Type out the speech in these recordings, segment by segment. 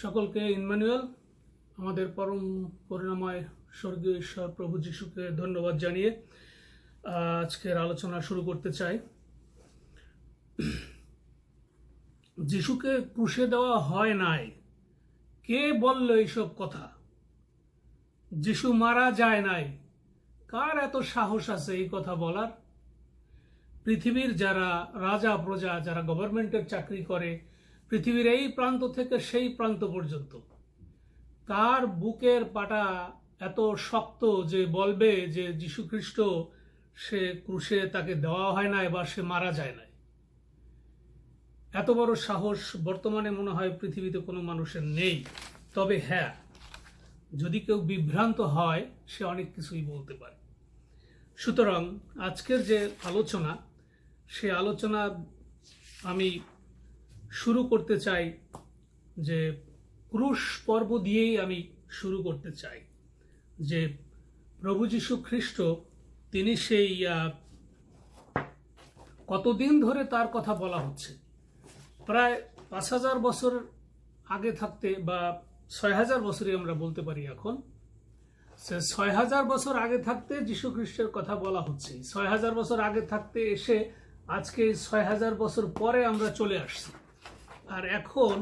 সকলকে ইম্মানুয়েল আমাদের পরম করুণাময় স্বর্গীয় ঈশ্বর প্রভু যিশুকে ধন্যবাদ জানিয়ে আজকের আলোচনা শুরু করতে চাই। যিশুকে ক্রুশে দেওয়া হয় নাই, কে বলল এইসব কথা? যিশু মারা যায় নাই, কার এত সাহস আছে এই কথা বলার? পৃথিবীর যারা রাজা প্রজা, যারা গভর্নমেন্টের চাকরি করে, পৃথিবীর এই প্রান্ত থেকে সেই প্রান্ত পর্যন্ত, কার বুকের পাটা এত শক্ত যে বলবে যে যীশু খ্রিস্ট সে ক্রুশে তাকে দেওয়া হয় না বা সে মারা যায় না? এত বড় সাহস বর্তমানে মনে হয় পৃথিবীতে কোনো মানুষের নেই। তবে হ্যাঁ, যদি কেউ বিভ্রান্ত হয় সে অনেক কিছুই বলতে পারে। সুতরাং আজকের যে আলোচনা, সে আলোচনা আমি শুরু করতে চাই যে ক্রুশ পর্ব দিয়েই আমি শুরু করতে চাই যে প্রভু যীশু খ্রিস্ট তিনি সেই কতদিন ধরে তার কথা বলা হচ্ছে, প্রায় ৫,০০০ বছর আগে থাকতে বা ৬,০০০ বছরই আমরা বলতে পারি। এখন সে ৬,০০০ বছর আগে থাকতে যীশু খ্রিস্টের কথা বলা হচ্ছে। ৬,০০০ বছর আগে থাকতে এসে আজকে ৬,০০০ বছর পরে আমরা চলে আসছি। আর এখন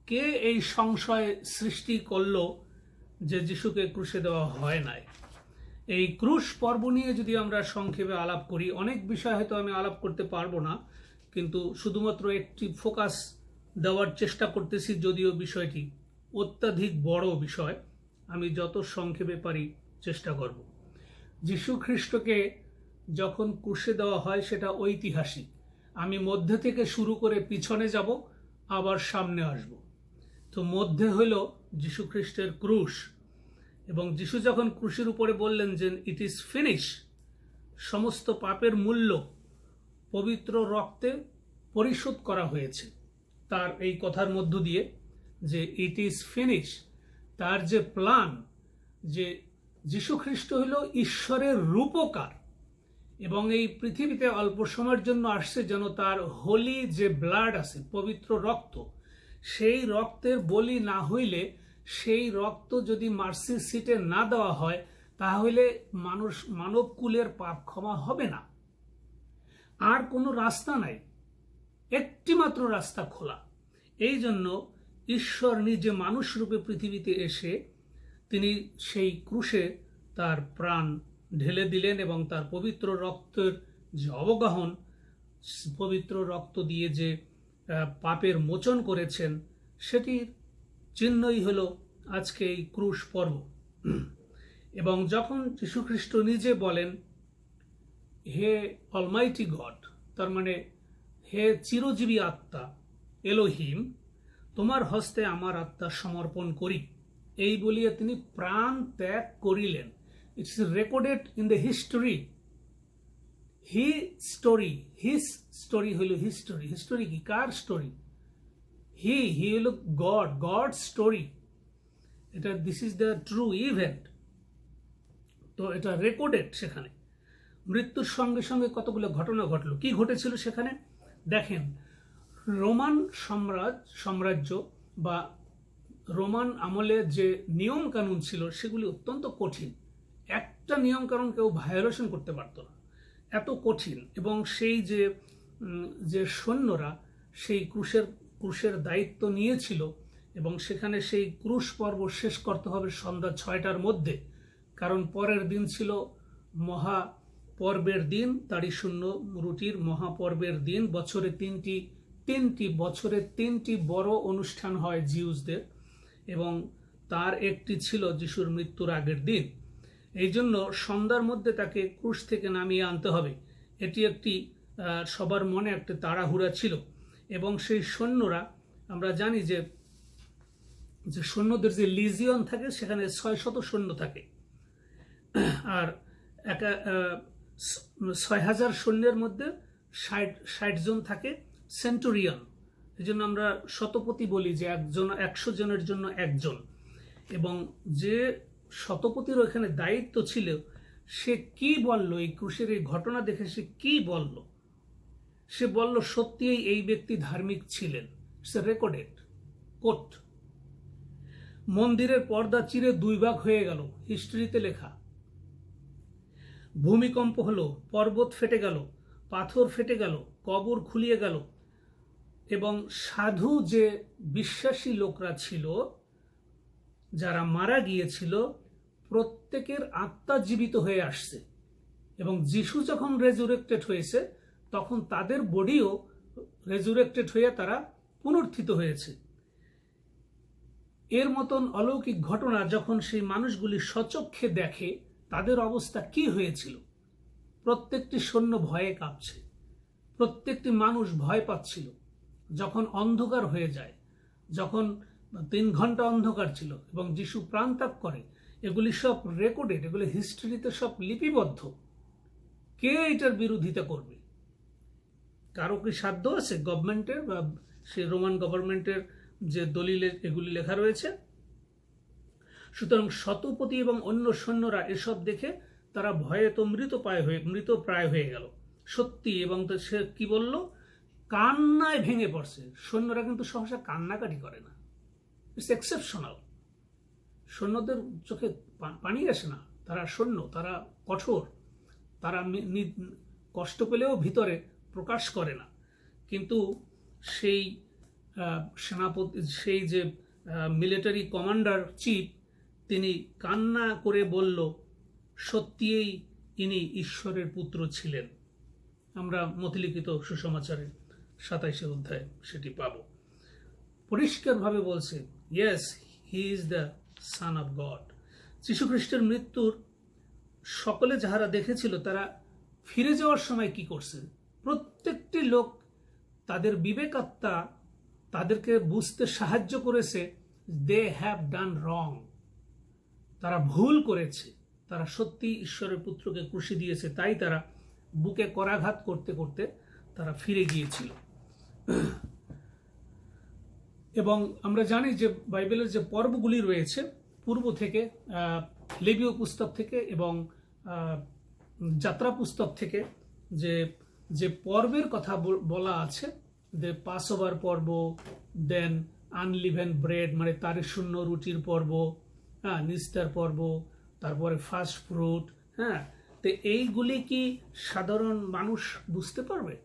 কে এই সংশয় সৃষ্টি করলো যে যিশুকে ক্রুশে দেওয়া হয় নাই? এই ক্রুশ পর্ব নিয়ে যদি আমরা সংক্ষেপে আলাপ করি, অনেক বিষয় হয়তো আমি আলাপ করতে পারবো না, কিন্তু শুধুমাত্র একটি ফোকাস দেওয়ার চেষ্টা করতেছি। যদিও বিষয়টি অত্যাধিক বড় বিষয়, আমি যত সংক্ষেপে পারি চেষ্টা করব। যীশু খ্রিস্টকে যখন ক্রুশে দেওয়া হয় সেটা ঐতিহাসিক। আমি মধ্যে থেকে শুরু করে পিছনে যাব, আবার সামনে আসব। তো মধ্যে হইল যীশু খ্রিস্টের ক্রুশ, এবং যীশু যখন ক্রুশের উপরে বললেন যে ইট ইজ ফিনিশ, সমস্ত পাপের মূল্য পবিত্র রক্তে পরিশোধ করা হয়েছে, তার এই কথার মধ্য দিয়ে যে ইট ইজ ফিনিশ, তার যে প্ল্যান, যে যীশু খ্রিস্ট হইল ঈশ্বরের রূপকার এবং এই পৃথিবীতে অল্প সময়ের জন্য আসছে যেন তার হোলি যে ব্লাড আছে, পবিত্র রক্ত, সেই রক্তের বলি না হইলে, সেই রক্ত যদি মার্সি সিটে না দেওয়া হয়, তাহলে মানবকুলের পাপ ক্ষমা হবে না। আর কোনো রাস্তা নাই, একটি মাত্র রাস্তা খোলা। এই জন্য ঈশ্বর নিজে মানুষ রূপে পৃথিবীতে এসে তিনি সেই ক্রুশে তার প্রাণ ঢেলে দিলেন এবং তার পবিত্র রক্তের যে অবগাহন, পবিত্র রক্ত দিয়ে যে পাপের মোচন করেছেন, সেটির চিহ্নই হলো আজকে এই ক্রুশ পর্ব। এবং যখন যীশু খ্রিস্ট নিজে বলেন, হে অলমাইটি গড, তার মানে হে চিরজীবী আত্মা এলোহিম, তোমার হস্তে আমার আত্মা সমর্পণ করি, এই বলিয়া তিনি প্রাণ ত্যাগ করিলেন। It's recorded in the history. His story হইল হিস্টোরি। হিস্টোরি কি? কার স্টোরি? হি হইল গড স্টোরি। এটা this is the true event. তো এটা রেকর্ডেড। সেখানে মৃত্যুর সঙ্গে সঙ্গে কতগুলো ঘটনা ঘটলো। কি ঘটেছিল সেখানে দেখেন। রোমান সাম্রাজ্য বা রোমান আমলে যে নিয়ম কানুন ছিল সেগুলি অত্যন্ত কঠিন। একটা নিয়ম কানুন কেউ ভায়োলেশন করতে পারতো না, এত কঠিন। এবং সেই যে সৈন্যরা সেই ক্রুশের দায়িত্ব নিয়েছিল, এবং সেখানে সেই ক্রুশ পর্ব শেষ করতে হবে সন্ধ্যা ৬টার মধ্যে, কারণ পরের দিন ছিল মহাপর্বের দিন, তাড়ি শূন্য রুটির মহাপর্বের দিন। বছরে তিনটি বড় অনুষ্ঠান হয় জিউসদের, এবং তার একটি ছিল যিশুর মৃত্যুর আগের দিন। এই জন্য সন্ধ্যার মধ্যে তাকে ক্রুশ থেকে নামিয়ে আনতে হবে। এটি একটি সবার মনে একটা তাড়াহুড়া ছিল। এবং সেই সৈন্যরা, আমরা জানি যে সৈন্যদের যে লিজিয়ন থাকে সেখানে ৬০০ সৈন্য থাকে, আর ৬,০০০ সৈন্যের মধ্যে ৬০ জন থাকে সেন্টুরিয়ন। এই জন্য আমরা শতপতি বলি যে ১০০ জনের জন্য একজন। এবং যে শতপতির ওখানে দায়িত্ব ছিল, সে কি বলল এই ক্রুশের এই ঘটনা দেখে? সে কি বলল? সে বলল সত্যিই এই ব্যক্তি ধার্মিক ছিলেন। সে রেকর্ডেড কোট। মন্দিরের পর্দা চিরে 2 ভাগ হয়ে গেল, হিস্ট্রিতে লেখা। ভূমিকম্প হলো, পর্বত ফেটে গেল, পাথর ফেটে গেল, কবর খুলিয়ে গেল, এবং সাধু যে বিশ্বাসী লোকরা ছিল, যারা মারা গিয়েছিল, প্রত্যেকের আত্মা জীবিত হয়ে আসছে। এবং যিশু যখন রেজুরেক্টেড হয়েছে, তখন তাদের বডিও রেজুরেক্টেড হয়ে তারা পুনরুত্থিত হয়েছে। এর মতন অলৌকিক ঘটনা যখন সেই মানুষগুলি স্বচক্ষে দেখে, তাদের অবস্থা কি হয়েছিল? প্রত্যেকটি সৈন্য ভয়ে কাঁপছে, প্রত্যেকটি মানুষ ভয় পাচ্ছিল। যখন অন্ধকার হয়ে যায়, যখন 3 ঘন্টা অন্ধকার ছিল এবং যিশু প্রাণত্যাগ করে, এগুলি সব রেকর্ডেড, এগুলি হিস্ট্রিতে সব লিপিবদ্ধ। কে এটার বিরোধিতা করবে? কারো কি সাধ্য আছে? গভর্নমেন্টের বা সেই রোমান গভর্নমেন্টের যে দলিলে এগুলি লেখা রয়েছে? সুতরাং শতপতি এবং অন্য সৈন্যরা এসব দেখে তারা ভয়ে তো মৃতপ্রায় হয়ে গেল সত্যি। এবং সে কি বলল? কান্নায় ভেঙে পড়ছে। সৈন্যরা কিন্তু সহসা কান্নাকাটি করে না, ইটস এক্সেপশনাল। সৈন্যদের চোখে পানি আসে না, তারা সৈন্য, তারা কঠোর, তারা কষ্ট পেলেও ভিতরে প্রকাশ করে না। কিন্তু সেই সেনাপতি, সেই যে মিলিটারি কমান্ডার চিফ, তিনি কান্না করে বলল, সত্যিই ইনি ঈশ্বরের পুত্র ছিলেন। আমরা মতিলিখিত সুসমাচারের 27 অধ্যায় সেটি পাব। পরিষ্কারভাবে বলছে, yes, he is the son of god. যীশু খ্রিস্টের মৃত্যুর সকলে যাহারা দেখেছিল, তারা ফিরে যাওয়ার সময় কি করছে? প্রত্যেকটি লোক, তাদের বিবেকাত্মা তাদেরকে বুঝতে সাহায্য করেছে, দে হ্যাভ ডান রং, তারা ভুল করেছে, তারা সত্যি ঈশ্বরের পুত্রকে ক্রুশে দিয়েছে। তাই তারা বুকে করাঘাত করতে করতে তারা ফিরে গিয়েছিল। এবং আমরা জানি যে বাইবেলের যে পর্বগুলি রয়েছে পূর্ব থেকে, লেবীয় পুস্তক থেকে এবং যাত্রা পুস্তক থেকে, যে পর্বের কথা বলা আছে, যে পাসওভার পর্ব, দেন আনলিভেন ব্রেড মানে তারে শূন্য রুটির পর্ব, নিস্তার পর্ব, তারপরে ফার্স্ট ফ্রুট। তো এইগুলি কি সাধারণ মানুষ বুঝতে পারবে?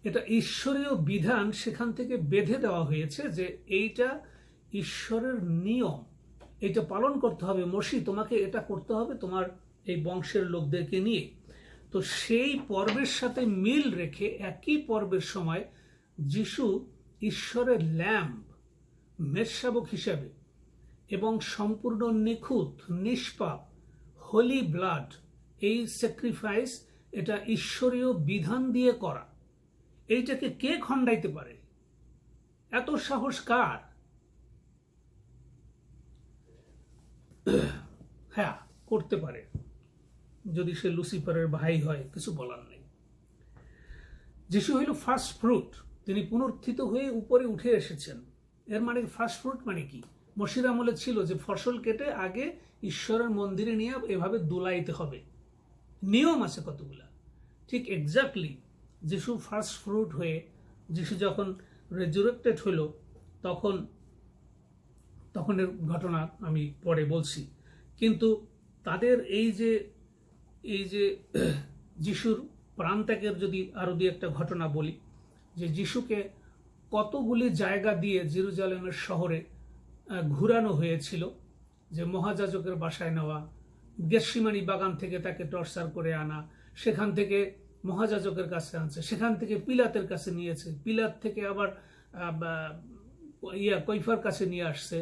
এটা ঈশ্বরীয় বিধান, সেখান থেকে বেঁধে দেওয়া হয়েছে যে এইটা ঈশ্বরের নিয়ম, এটা পালন করতে হবে। মসি, তোমাকে এটা করতে হবে তোমার এই বংশের লোকদেরকে নিয়ে। তো সেই পর্বের সাথে মিল রেখে একই পর্বের সময় যিশু ঈশ্বরের ল্যাম্ব, মেষশাবক হিসাবে, এবং সম্পূর্ণ নিখুঁত, নিষ্পাপ, হোলি ব্লাড, এই স্যাক্রিফাইস, এটা ঈশ্বরীয় বিধান দিয়ে করা। এইটাকে কে খণ্ডাইতে পারে? এত সাহস কার? হ্যাঁ, করতে পারে, যদি সে লুসিফারের ভাই হয়, কিছু বলার নেই। যিশু হইল ফার্স্ট ফ্রুট, তিনি পুনরুত্থিত হয়ে উপরে উঠে এসেছেন। এর মানে ফার্স্ট ফ্রুট মানে কি? মসির আমলে ছিল যে ফসল কেটে আগে ঈশ্বরের মন্দিরে নিয়ে এভাবে দুলাইতে হবে, নিয়ম আছে কতগুলা। ঠিক এক্স্যাক্টলি যিশু ফার্স্ট ফ্রুট হয়ে, যিশু যখন রেজুরেক্টেড হইল, তখনের ঘটনা আমি পরে বলছি। কিন্তু তাদের এই যে যিশুর প্রাণত্যাগের যদি আরো দুই একটা ঘটনা বলি, যে যিশুকে কতগুলি জায়গা দিয়ে জেরুজালেমের শহরে ঘুরানো হয়েছিল, যে মহাযাজকের বাসায় নেওয়া, গেতসেমানি বাগান থেকে তাকে টর্চার করে আনা, সেখান থেকে মহাযাজকের কাছে আনছে, সেখান থেকে পিলাতের কাছে নিয়েছে, পিলাত থেকে আবার কৈফার কাছে নিয়ে আসছে,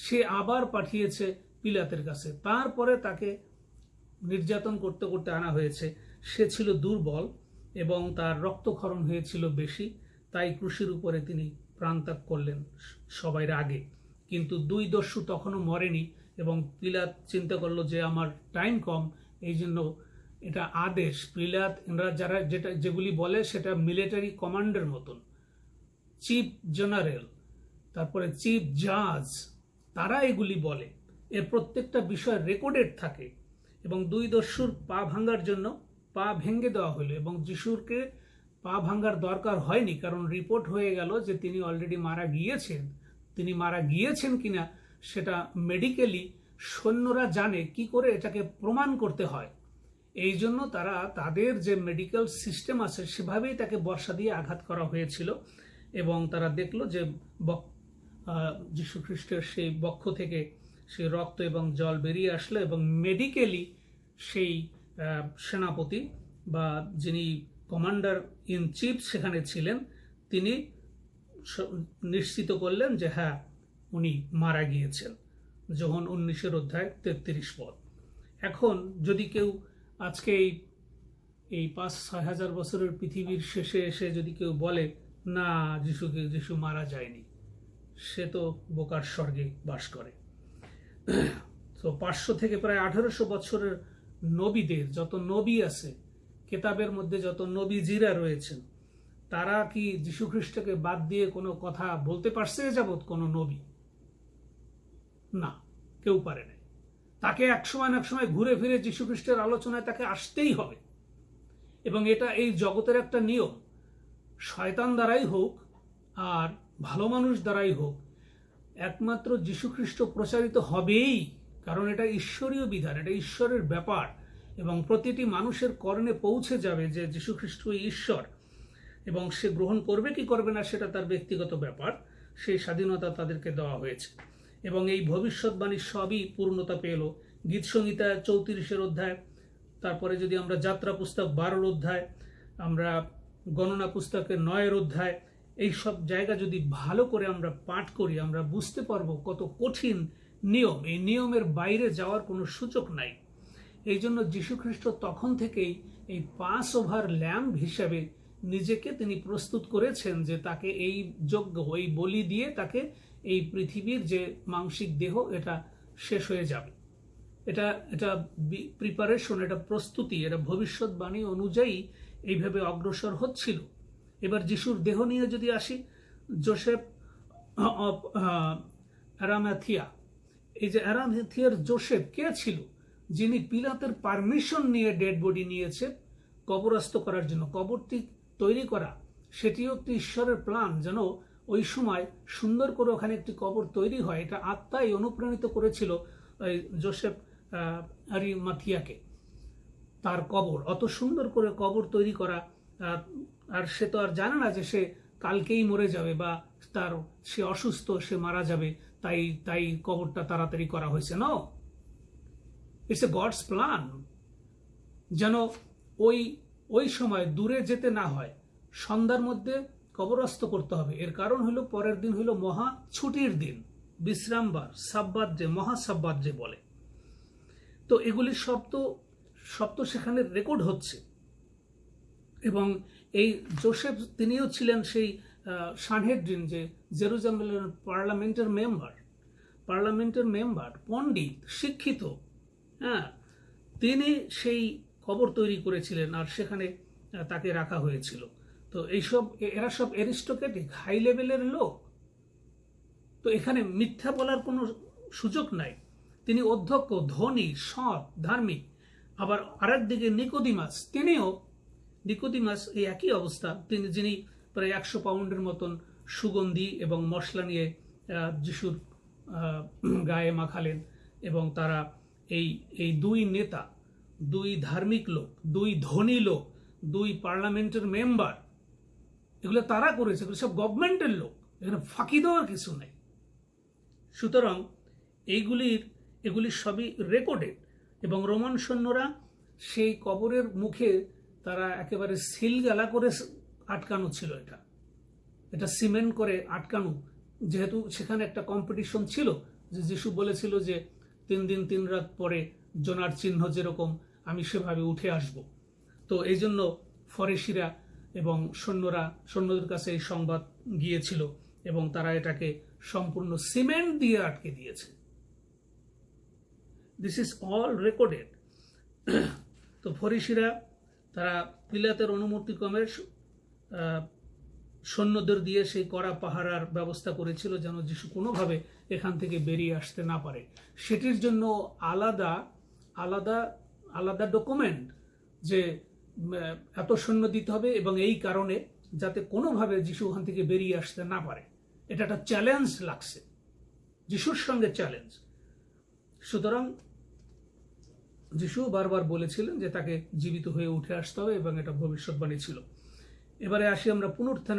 সে আবার পাঠিয়েছে পিলাতের কাছে, তারপরে তাকে নির্যাতন করতে করতে আনা হয়েছে। সে ছিল দুর্বল এবং তার রক্তক্ষরণ হয়েছিল বেশি, তাই ক্রুশের উপরে তিনি প্রাণত্যাগ করলেন সবার আগে। কিন্তু 2 দস্যু তখনও মরেনি এবং পিলাত চিন্তা করলো যে আমার টাইম কম, এই জন্য এটা আদেশ। পিলাত যারা যেগুলি বলে সেটা মিলিটারি কমান্ডের মতন, চিফ জেনারেল, তারপরে চিফ জাজ, তারা এগুলি বলে। এর প্রত্যেকটা বিষয় রেকর্ডেড থাকে। এবং 2 দস্যুর পা ভাঙার জন্য পা ভেঙে দেওয়া হলো এবং যিশুকে পা ভাঙার দরকার হয়নি, কারণ রিপোর্ট হয়ে গেল যে তিনি অলরেডি মারা গিয়েছেন। তিনি মারা গিয়েছেন কিনা সেটা মেডিকেলি সৈন্যরা জানে, কি করে এটাকে প্রমাণ করতে হয়। এই জন্য তারা তাদের যে মেডিকেল সিস্টেম আছে সেভাবেই তাকে বর্ষা দিয়ে আঘাত করা হয়েছিল, এবং তারা দেখলো যে যীশু খ্রিস্টের সেই বক্ষ থেকে সেই রক্ত এবং জল বেরিয়ে আসলো, এবং মেডিকেলি সেই সেনাপতি বা যিনি কমান্ডার ইন চিফ সেখানে ছিলেন, তিনি নিশ্চিত করলেন যে হ্যাঁ, উনি মারা গিয়েছেন। যোহন 19 অধ্যায় 33 পদ। এখন যদি কেউ আজকে এই 5-6 হাজার বছরের পৃথিবীর শেষে এসে যদি কেউ বলে না যিশু মারা যায়নি, সে তো বোকার স্বর্গে বাস করে। তো 500 থেকে প্রায় 1800 বছরের নবীদের, যত নবী আছে কেতাবের মধ্যে, যত নবীজিরা রয়েছেন, তারা কি যীশু খ্রিস্টকে বাদ দিয়ে কোনো কথা বলতে পারছে যাবৎ কোনো নবী? না, কেউ পারে না। তাকে একসময় না একসময় ঘুরে ফিরে যীশু খ্রিস্টের আলোচনায় তাকে আসতেই হবে, এবং এটা এই জগতের একটা নিয়ম। শয়তান দ্বারাই হোক আর ভালো মানুষ দ্বারাই হোক, একমাত্র যীশু খ্রিস্ট প্রচারিত হবেই, কারণ এটা ঈশ্বরীয় বিধান, এটা ঈশ্বরের ব্যাপার, এবং প্রতিটি মানুষের কর্ণে পৌঁছে যাবে যে যীশু খ্রিস্টই ঈশ্বর, এবং সে গ্রহণ করবে কি করবে না সেটা তার ব্যক্তিগত ব্যাপার। সেই স্বাধীনতা তাদেরকে দেওয়া হয়েছে, এবং এই ভবিষ্যৎবাণী সবই পূর্ণতা পেল গীত সংহিতা 34 অধ্যায়, তারপরে যদি আমরা যাত্রা পুস্তক 12 অধ্যায়, আমরা গণনা পুস্তকের 9 অধ্যায়, এই সব জায়গা যদি ভালো করে আমরা পাঠ করি, আমরা বুঝতে পারবো কত কঠিন নিয়ম। এই নিয়মের বাইরে যাওয়ার কোনো সুযোগ নাই। এই জন্য যীশু খ্রিস্ট তখন থেকেই এই পাস ওভার ল্যাম্ব হিসাবে নিজেকে তিনি প্রস্তুত করেছেন, যে তাকে এই যজ্ঞ, এই বলি দিয়ে তাকে এই পৃথিবীর যে মাংসিক দেহ এটা শেষ হয়ে যাবে। এটা প্রিপারেশন, এটা প্রস্তুতি, এটা ভবিষ্যৎবাণী অনুযায়ী এইভাবে অগ্রসর হচ্ছিল। এবার যিশুর দেহ নিয়ে যদি আসি, জোসেফ অফ অ্যারামাথিয়া, এই যে অ্যারামাথিয়ার জোসেফ কে ছিল? যিনি পিলাতের পারমিশন নিয়ে ডেড বডি নিয়েছে কবরস্থ করার জন্য। কবরটি তৈরি করা সেটিও একটি ঈশ্বরের প্ল্যান, যেন ওই সময় সুন্দর করে ওখানে একটি কবর তৈরি হয়। এটা আত্মাই অনুপ্রাণিত করেছিল জোসেফ অ্যারিমাথিয়াকে, তার কবর, অত সুন্দর করে কবর তৈরি করা। আর সে তো আর জানে না যে সে কালকেই মরে যাবে, বা সে অসুস্থ, সে মারা যাবে, তাই কবরটা তাড়াতাড়ি করা হয়েছে। No, it's a God's plan, যেন ওই সময় দূরে যেতে না হয়, সন্ধ্যার মধ্যে কবরস্থ করতে হবে। এর কারণ হলো পরের দিন হলো মহা ছুটির দিন, বিশ্রামবার, সাব্বাত, যে মহা সাব্বাত যে বলে। তো এগুলি সব তো সেখানে রেকর্ড হচ্ছে। এবং এই জোসেফ তিনিও ছিলেন সেই সানহেড্রিন, যে জেরুজালেমের পার্লামেন্টের মেম্বার, পণ্ডিত, শিক্ষিত। হ্যাঁ, তিনি সেই কবর তৈরি করেছিলেন, আর সেখানে তাকে রাখা হয়েছিল। তো এরা সব অ্যারিস্টোক্রেটিক, হাই লেভেলের লোক। তো এখানে মিথ্যা বলার কোনো সুযোগ নাই। তিনি অধ্যক্ষ, ধনী, সৎ, ধার্মিক। আবার আরেক দিকে নিকোদিমাস এই একই অবস্থা, যিনি প্রায় 100 পাউন্ডের মতন সুগন্ধি এবং মশলা নিয়ে যিশুর গায়ে মাখালেন, এবং তারা এই দুই নেতা, দুই ধার্মিক লোক, দুই ধনী লোক, দুই পার্লামেন্টের মেম্বার, এগুলো তারা করেছে, এগুলো সব গভর্নমেন্টের লোক, এখানে ফাঁকি দেওয়ার কিছু নেই। সুতরাং এগুলি সবই রেকর্ডেড। এবং রোমান সৈন্যরা সেই কবরের মুখে তারা একেবারে সিলগালা করে আটকানো ছিল, এটা সিমেন্ট করে আটকানো, যেহেতু সেখানে একটা কম্পিটিশন ছিল, যে যিশু বলেছিল যে 3 দিন 3 রাত পরে জোনার চিহ্ন যেরকম আমি সেভাবে উঠে আসব। তো এই জন্য ফরেশিরা এবং সৈন্যদের কাছে এই সংবাদ গিয়েছিল, এবং তারা এটাকে সম্পূর্ণ সিমেন্ট দিয়ে আটকে দিয়েছে। This is all recorded. তো ফরিসিরা তারা পিলাতের অনুমতি ক্রমে সৈন্যদের দিয়ে সেই কড়া পাহারার ব্যবস্থা করেছিল, যেন যিশু কোনোভাবে এখান থেকে বেরিয়ে আসতে না পারে। সেটির জন্য আলাদা ডকুমেন্ট, যে এত সৈন্য দিতে হবে, এবং এই কারণে যাতে কোনোভাবে যিশু ওখান থেকে বেরিয়ে আসতে না পারে। এটা একটা চ্যালেঞ্জ লাগছে, যিশুর সঙ্গে চ্যালেঞ্জ। সুতরাং যিশু বারবার বলেছিলেন যে তাকে জীবিত হয়ে উঠে আসতে হবে, এবং এটা ভবিষ্যৎবাণী ছিল। এবারে আসি আমরা পুনরুত্থানের